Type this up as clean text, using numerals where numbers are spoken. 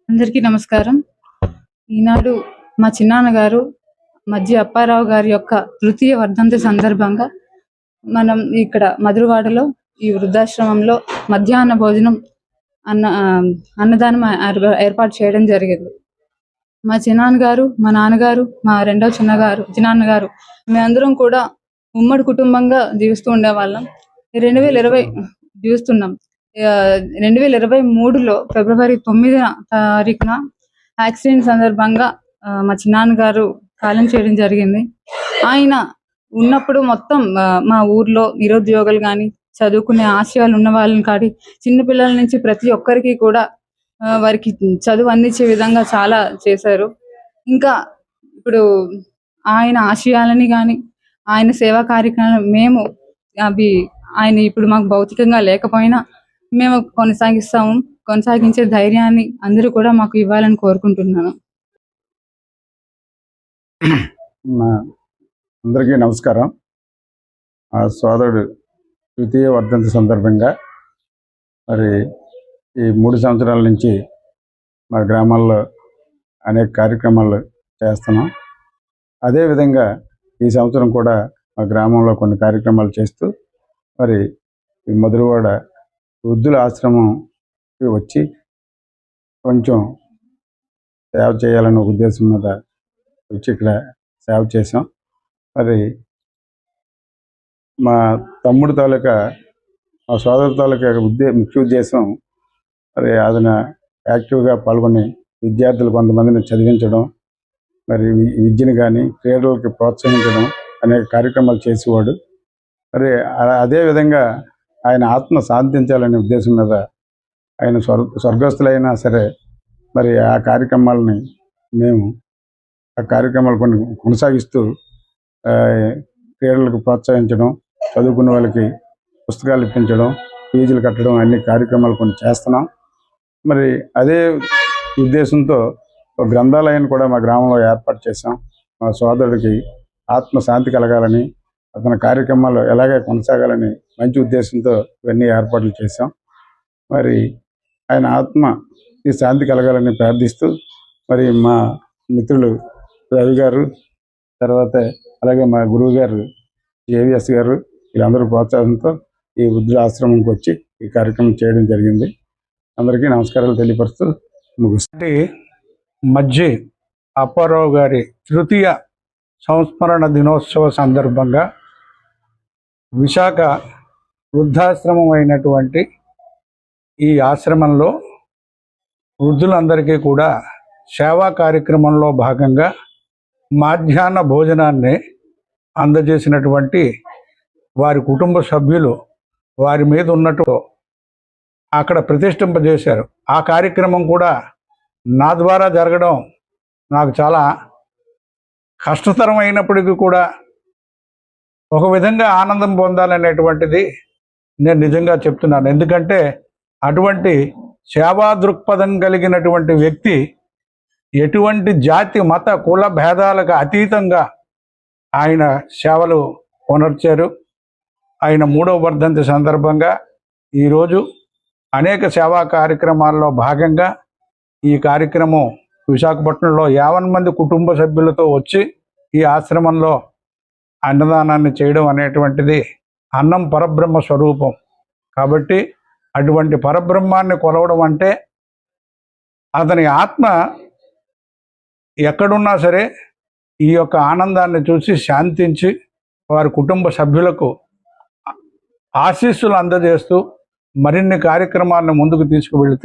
అందరికీ నమస్కారం. ఈనాడు మా చిన్నాన్నగారు మజ్జి అప్పారావు గారి యొక్క తృతీయ వర్ధంతి సందర్భంగా మనం ఇక్కడ మధురవాడలో ఈ వృద్ధాశ్రమంలో మధ్యాహ్న భోజనం అన్నదానం ఏర్పాటు చేయడం జరిగింది. మా చిన్నాన్నగారు, మా నాన్నగారు, మా రెండో చిన్నాన్నగారు మేమందరం కూడా ఉమ్మడి కుటుంబంగా జీవిస్తూ ఉండేవాళ్ళం. 2020 జీవిస్తున్నాం. 2023లో ఫిబ్రవరి 9వ తారీఖున యాక్సిడెంట్ సందర్భంగా మా చిన్నాన్నగారు కాలం చేయడం జరిగింది. ఆయన ఉన్నప్పుడు మొత్తం మా ఊర్లో నిరుద్యోగులు కానీ, చదువుకునే ఆశయాలు ఉన్న వాళ్ళని కాడి చిన్నపిల్లల నుంచి ప్రతి ఒక్కరికి కూడా వారికి చదువు అందించే విధంగా చాలా చేశారు. ఇంకా ఇప్పుడు ఆయన ఆశయాలని కానీ, ఆయన సేవా కార్యక్రమాలు మేము అవి ఆయన ఇప్పుడు మాకు భౌతికంగా లేకపోయినా మేము కొనసాగించే ధైర్యాన్ని అందరూ కూడా మాకు ఇవ్వాలని కోరుకుంటున్నాను. అందరికీ నమస్కారం. ఆ సోదరుడు తృతీయ వర్ధంతి సందర్భంగా మరి ఈ 3 సంవత్సరాల నుంచి మా గ్రామాల్లో అనేక కార్యక్రమాలు చేస్తున్నాం. అదేవిధంగా ఈ సంవత్సరం కూడా మా గ్రామంలో కొన్ని కార్యక్రమాలు చేస్తూ మరి ఈ మధురవాడ వృద్ధుల ఆశ్రమంకి వచ్చి కొంచెం సేవ చేయాలనే ఉద్దేశం మీద వచ్చి ఇక్కడ సేవ చేసాం. మరి మా తమ్ముడు తాలూకా, మా సోదరు తాలూకా ముఖ్య ఉద్దేశం మరి అతను యాక్టివ్గా పాల్గొని విద్యార్థులు కొంతమందిని చదివించడం, మరి విద్యను కానీ క్రీడలకి ప్రోత్సహించడం అనేక కార్యక్రమాలు చేసేవాడు. మరి అదేవిధంగా ఆయన ఆత్మ శాంతించాలనే ఉద్దేశం మీద ఆయన స్వర్గస్థులైనా సరే మరి ఆ కార్యక్రమాలని మేము కొన్ని కొనసాగిస్తూ క్రీడలకు ప్రోత్సహించడం, చదువుకున్న వాళ్ళకి పుస్తకాలు ఇప్పించడం, ఫీజులు కట్టడం అన్ని కార్యక్రమాలు కొన్ని చేస్తున్నాం. మరి అదే ఉద్దేశంతో ఒక గ్రంథాలయాన్ని కూడా మా గ్రామంలో ఏర్పాటు చేసాం. మా సోదరుడికి ఆత్మ శాంతి కలగాలని, అతని కార్యక్రమాలు ఎలాగే కొనసాగాలని మంచి ఉద్దేశంతో ఇవన్నీ ఏర్పాట్లు చేశాం. మరి ఆయన ఆత్మ ఈ శాంతి కలగాలని ప్రార్థిస్తూ మరి మా మిత్రులు రవి గారు, తర్వాత అలాగే మా గురువు గారు జేవిఎస్ గారు, వీళ్ళందరూ ప్రోత్సాహంతో ఈ వృద్ధుల ఆశ్రమంకి వచ్చి ఈ కార్యక్రమం చేయడం జరిగింది. అందరికీ నమస్కారాలు తెలియపరుస్తూ ముగిస్తుంది. మజ్జి అప్పారావు గారి తృతీయ సంస్మరణ దినోత్సవ సందర్భంగా విశాఖ వృద్ధాశ్రమం అయినటువంటి ఈ ఆశ్రమంలో వృద్ధులందరికీ కూడా సేవా కార్యక్రమంలో భాగంగా మధ్యాహ్న భోజనాన్ని అందజేసినటువంటి వారి కుటుంబ సభ్యులు వారి మీద ఉన్నట్టు అక్కడ ప్రతిష్ఠింపజేశారు. ఆ కార్యక్రమం కూడా నా ద్వారా జరగడం నాకు చాలా కష్టతరమైనప్పటికీ కూడా ఒక విధంగా ఆనందం పొందాలనేటువంటిది నేను నిజంగా చెప్తున్నాను. ఎందుకంటే అటువంటి సేవా దృక్పథం కలిగినటువంటి వ్యక్తి ఎటువంటి జాతి మత కుల భేదాలకు అతీతంగా ఆయన సేవలు కొనర్చారు. ఆయన 3వ వర్ధంతి సందర్భంగా ఈరోజు అనేక సేవా కార్యక్రమాల్లో భాగంగా ఈ కార్యక్రమం విశాఖపట్నంలో 50 మంది కుటుంబ సభ్యులతో వచ్చి ఈ ఆశ్రమంలో అన్నదానాన్ని చేయడం అనేటువంటిది అన్నం పరబ్రహ్మ స్వరూపం. కాబట్టి అటువంటి పరబ్రహ్మాన్ని కొలవడం అంటే అతని ఆత్మ ఎక్కడున్నా సరే ఈ యొక్క ఆనందాన్ని చూసి శాంతించి వారి కుటుంబ సభ్యులకు ఆశీస్సులు అందజేస్తూ మరిన్ని కార్యక్రమాలను ముందుకు తీసుకువెళుతూ